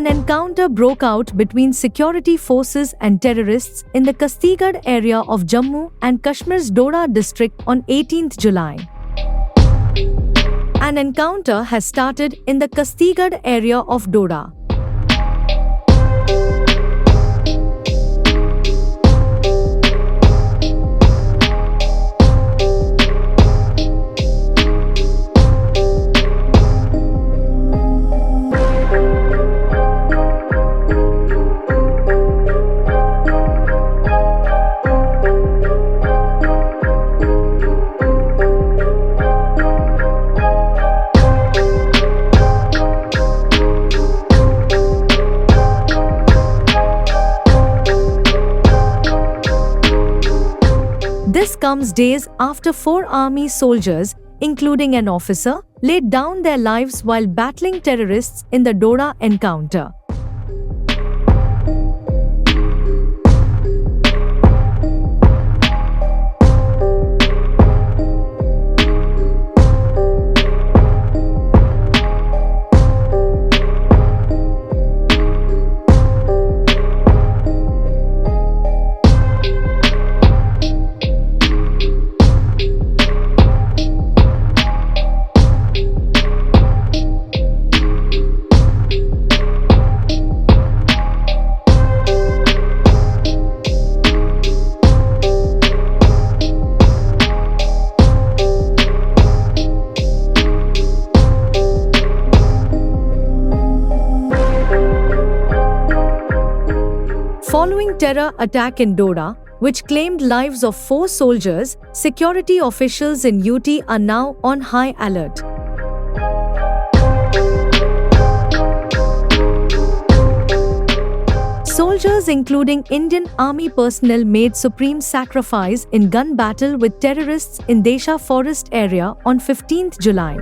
An encounter broke out between security forces and terrorists in the Kastigad area of Jammu and Kashmir's Doda district on 18th July. An encounter has started in the Kastigad area of Doda. This comes days after 4 army soldiers, including an officer, laid down their lives while battling terrorists in the Doda encounter. Following terror attack in Doda, which claimed lives of 4 soldiers, security officials in UT are now on high alert. Soldiers including Indian Army personnel made supreme sacrifice in gun battle with terrorists in Desha forest area on 15th July.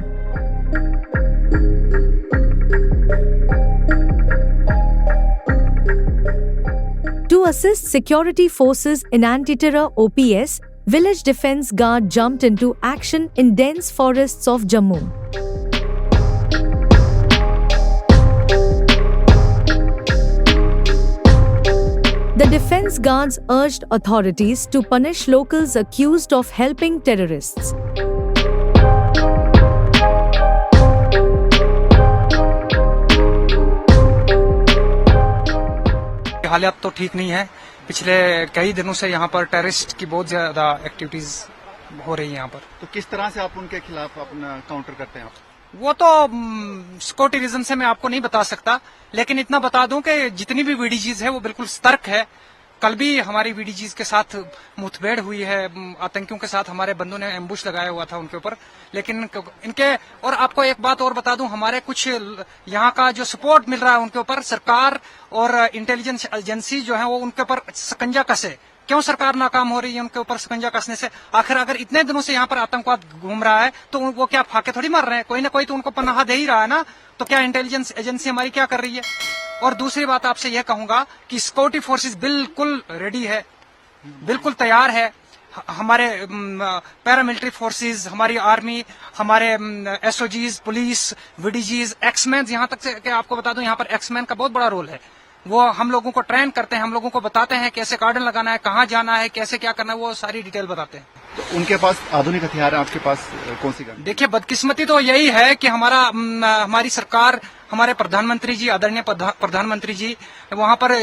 To assist security forces in anti-terror OPS, Village Defence Guard jumped into action in dense forests of Jammu. The Defence Guards urged authorities to punish locals accused of helping terrorists. हालात तो ठीक नहीं है। पिछले कई दिनों से यहाँ पर टेररिस्ट की बहुत ज्यादा एक्टिविटीज हो रही है यहाँ पर। तो किस तरह से आप उनके खिलाफ अपना काउंटर करते हैं आप? वो तो सिक्योरिटी रीजन से मैं आपको नहीं बता सकता, लेकिन इतना बता दूं कि जितनी भी वीडीजीज है वो बिल्कुल सतर्क है। कल भी हमारी वीडीजीज के साथ मुठभेड़ हुई है, आतंकियों के साथ हमारे बंधुओं ने एम्बुश लगाया हुआ था उनके ऊपर। लेकिन इनके और आपको एक बात और बता दूं, हमारे कुछ यहाँ का जो सपोर्ट मिल रहा है उनके ऊपर, सरकार और इंटेलिजेंस एजेंसी जो है वो उनके ऊपर शिकंजा कसे। क्यों सरकार नाकाम हो रही है उनके ऊपर शिकंजा कसने से? आखिर अगर इतने दिनों से यहाँ पर आतंकवाद घूम रहा है तो वो क्या फाके थोड़ी मार रहे हैं? कोई ना कोई तो उनको पनाह दे ही रहा है ना। तो क्या इंटेलिजेंस एजेंसी हमारी क्या कर रही है? और दूसरी बात आपसे यह कहूंगा कि सिक्योरिटी फोर्सेस बिल्कुल रेडी है, बिल्कुल तैयार है। हमारे पैरामिलिट्री फोर्सेस, हमारी आर्मी, हमारे एसओजीज, पुलिस, वीडीजीज, एक्समैन, यहाँ तक से कि आपको बता दूं यहाँ पर एक्समैन का बहुत बड़ा रोल है। वो हम लोगों को ट्रेन करते हैं, हम लोगों को बताते हैं कैसे कार्डन लगाना है, कहाँ जाना है, कैसे क्या करना है, वो सारी डिटेल बताते हैं। तो उनके पास आधुनिक हथियार है, आपके पास कौन सी गन? देखिए, बदकिस्मती तो यही है कि हमारी सरकार, हमारे प्रधानमंत्री जी, आदरणीय प्रधानमंत्री जी वहां पर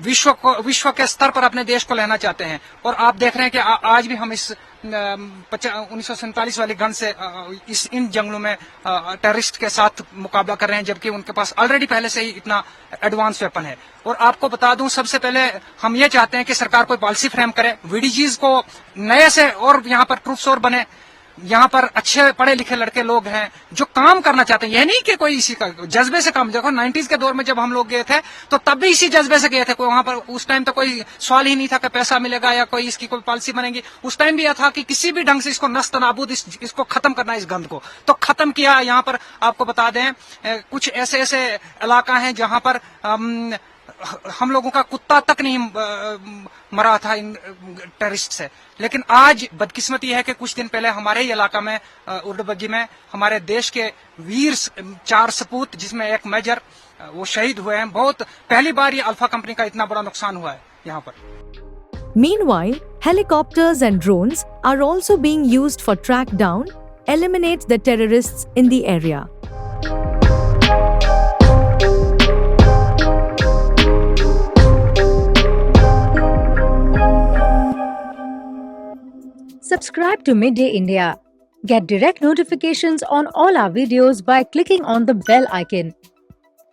विश्व के स्तर पर अपने देश को लेना चाहते हैं। और आप देख रहे हैं कि आज भी हम इस 1947 वाली गन से इन जंगलों में टेररिस्ट के साथ मुकाबला कर रहे हैं, जबकि उनके पास ऑलरेडी पहले से ही इतना एडवांस वेपन है। और आपको बता दूं, सबसे पहले हम ये चाहते हैं कि सरकार कोई पॉलिसी फ्रेम करे, वीडीजीज को नए से और यहाँ पर ट्रूप्स और बने। यहाँ पर अच्छे पढ़े लिखे लड़के लोग हैं जो काम करना चाहते हैं। यह नहीं कि कोई इसी का जज्बे से काम। देखो 90s के दौर में जब हम लोग गए थे तो तब भी इसी जज्बे से गए थे। कोई वहां पर उस टाइम तो कोई सवाल ही नहीं था कि पैसा मिलेगा या कोई इसकी कोई पॉलिसी बनेगी। उस टाइम भी यह था कि किसी भी ढंग से इसको नस्त नाबूद इसको खत्म करना है, इस गंद को तो खत्म किया। यहाँ पर आपको बता दें कुछ ऐसे ऐसे इलाका हैं जहां पर हम लोगों का कुत्ता तक नहीं मरा था इन टेररिस्ट से। लेकिन आज बदकिस्मती है कि कुछ दिन पहले हमारे ही इलाका में उर्दबग्गी में हमारे देश के वीर 4 सपूत जिसमें एक मेजर वो शहीद हुए हैं। बहुत पहली बार ये अल्फा कंपनी का इतना बड़ा नुकसान हुआ है यहाँ पर। Meanwhile, helicopters and drones are also being used for track down, eliminate the terrorists in the area. Subscribe to Midday India. Get direct notifications on all our videos by clicking on the bell icon.